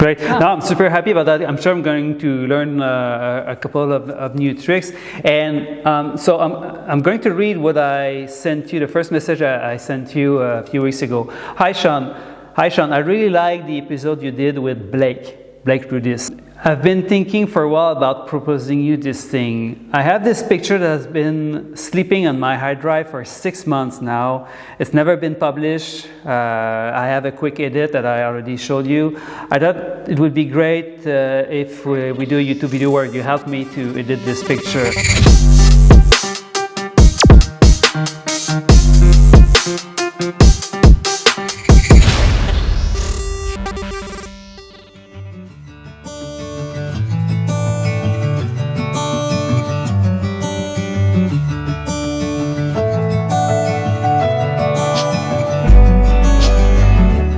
Great. No, I'm super happy about that. I'm sure I'm going to learn a couple of new tricks. And so I'm going to read what I sent you, the first message I sent you a few weeks ago. Hi, Sean. I really like the episode you did with Blake Rudis. I've been thinking for a while about proposing you this thing. I have this picture that has been sleeping on my hard drive for 6 months now. It's never been published. I have a quick edit that I already showed you. I thought it would be great if we do a YouTube video where you help me to edit this picture.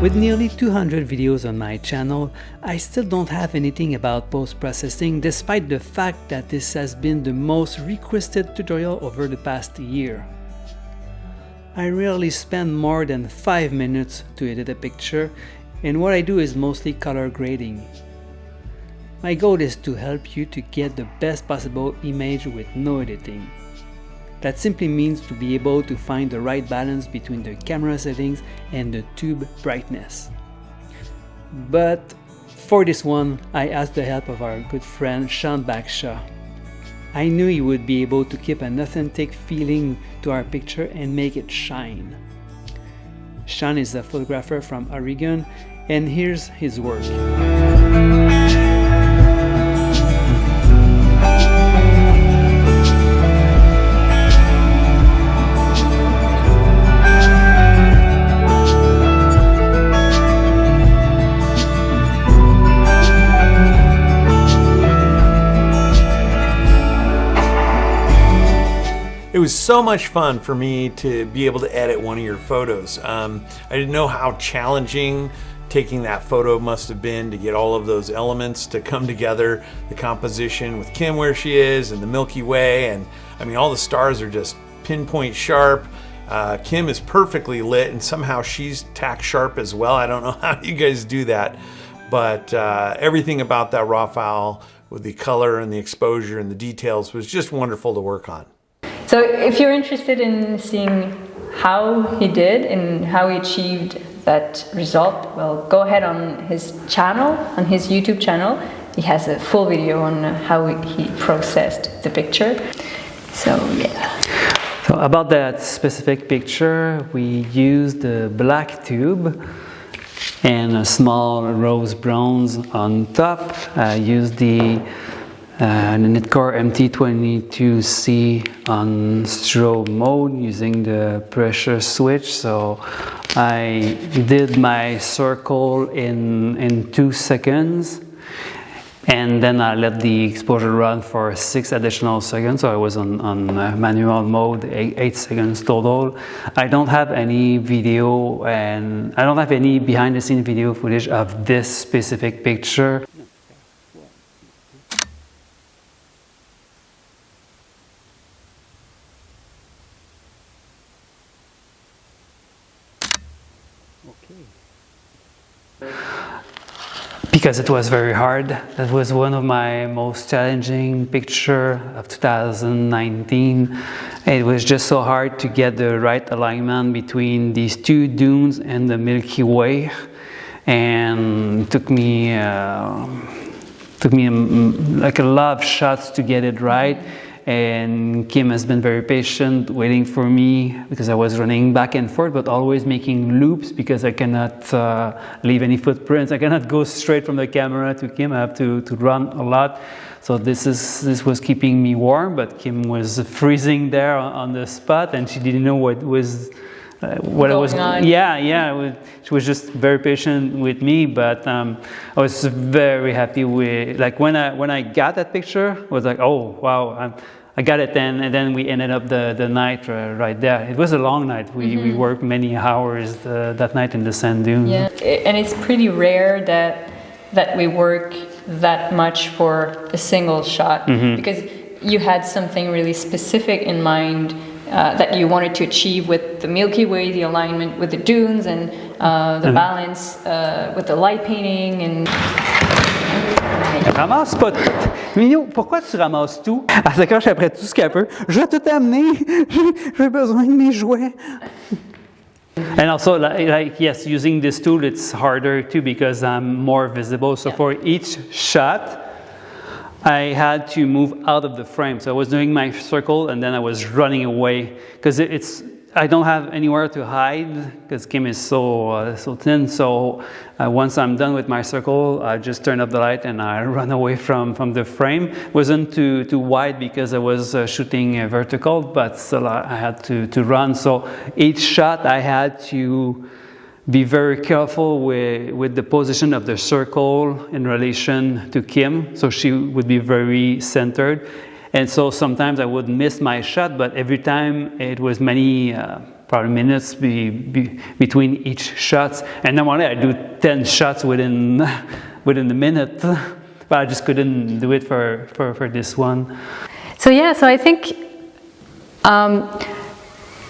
With nearly 200 videos on my channel, I still don't have anything about post-processing, despite the fact that this has been the most requested tutorial over the past year. I rarely spend more than 5 minutes to edit a picture, and what I do is mostly color grading. My goal is to help you to get the best possible image with no editing. That simply means to be able to find the right balance between the camera settings and the tube brightness. But for this one, I asked the help of our good friend Sean Bagshaw. I knew he would be able to keep an authentic feeling to our picture and make it shine. Sean is a photographer from Oregon, and here's his work. It was so much fun for me to be able to edit one of your photos. I didn't know how challenging taking that photo must have been to get all of those elements to come together, the composition with Kim where she is and the Milky Way, and I mean all the stars are just pinpoint sharp. Kim is perfectly lit and somehow she's tack sharp as well. I don't know how you guys do that, but everything about that raw file with the color and the exposure and the details was just wonderful to work on. So if you're interested in seeing how he did and how he achieved that result, well, go ahead on his channel, on his YouTube channel. He has a full video on how he processed the picture. So yeah. So about that specific picture, we used a black tube and a small rose bronze on top. I used the Nitcore MT22C on strobe mode using the pressure switch. So I did my circle in 2 seconds, and then I let the exposure run for 6 additional seconds. So I was on manual mode, 8 seconds total. I don't have any video, and I don't have any behind the scene video footage of this specific picture. Because it was very hard. That was one of my most challenging pictures of 2019. It was just so hard to get the right alignment between these two dunes and the Milky Way, and it took me like a lot of shots to get it right. And Kim has been very patient waiting for me because I was running back and forth, but always making loops because I cannot leave any footprints. I cannot go straight from the camera to Kim. I have to run a lot. So this was keeping me warm, but Kim was freezing there on the spot, and she didn't know what was what I was. Yeah. She was just very patient with me, but I was very happy with, like, when I got that picture, I was like, oh wow, I got it then. And then we ended up the night right there. It was a long night. We worked many hours that night in the sand dune. Yeah, and it's pretty rare that we work that much for a single shot, because you had something really specific in mind that you wanted to achieve with the Milky Way, the alignment with the dunes, and the balance with the light painting. And Ramasse pas tout. Minou, pourquoi tu ramasses tout? Elle s'accroche après tout ce qu'elle peut. Je vais tout amener. J'ai besoin de mes jouets. And also, like yes, using this tool, it's harder too because I'm more visible. So for each shot, I had to move out of the frame. So I was doing my circle and then I was running away because I don't have anywhere to hide because Kim is so thin. So once I'm done with my circle, I just turn up the light and I run away from the frame. It wasn't too wide because I was shooting vertical, but still I had to run. So each shot I had to be very careful with the position of the circle in relation to Kim, so she would be very centered. And so sometimes I would miss my shot, but every time it was many probably minutes between each shots. And normally I do 10 shots within the minute, but I just couldn't do it for this one. So I think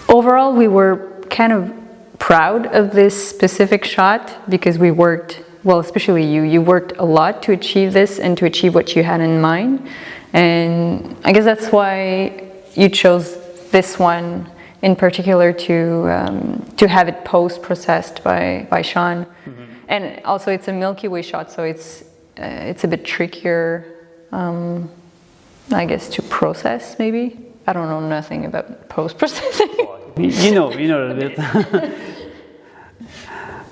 overall we were kind of proud of this specific shot because we worked, well, especially you worked a lot to achieve this and to achieve what you had in mind. And I guess that's why you chose this one in particular to have it post-processed by Sean. Mm-hmm. And also it's a Milky Way shot, so it's a bit trickier, I guess, to process maybe. I don't know nothing about post-processing. You know a bit.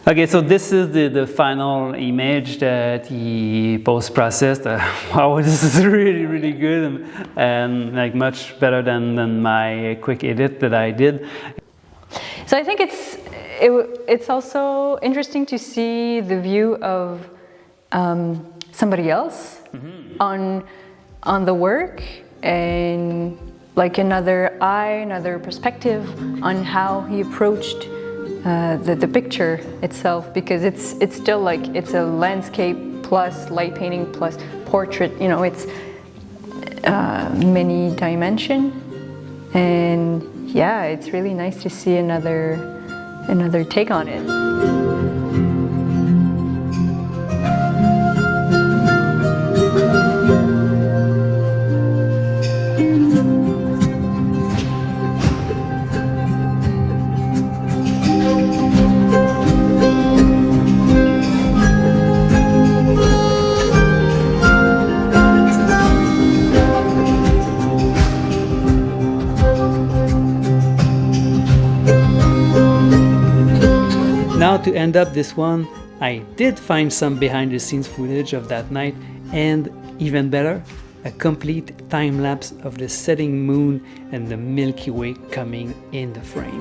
Okay, so this is the final image that he post-processed. Wow, this is really, really good and like much better than my quick edit that I did. So I think it's also interesting to see the view of somebody else on the work and like another eye, another perspective on how he approached the picture itself, because it's still like it's a landscape plus light painting plus portrait, you know, it's many dimension, and yeah, it's really nice to see another take on it. Now to end up this one, I did find some behind the scenes footage of that night, and even better, a complete time lapse of the setting moon and the Milky Way coming in the frame.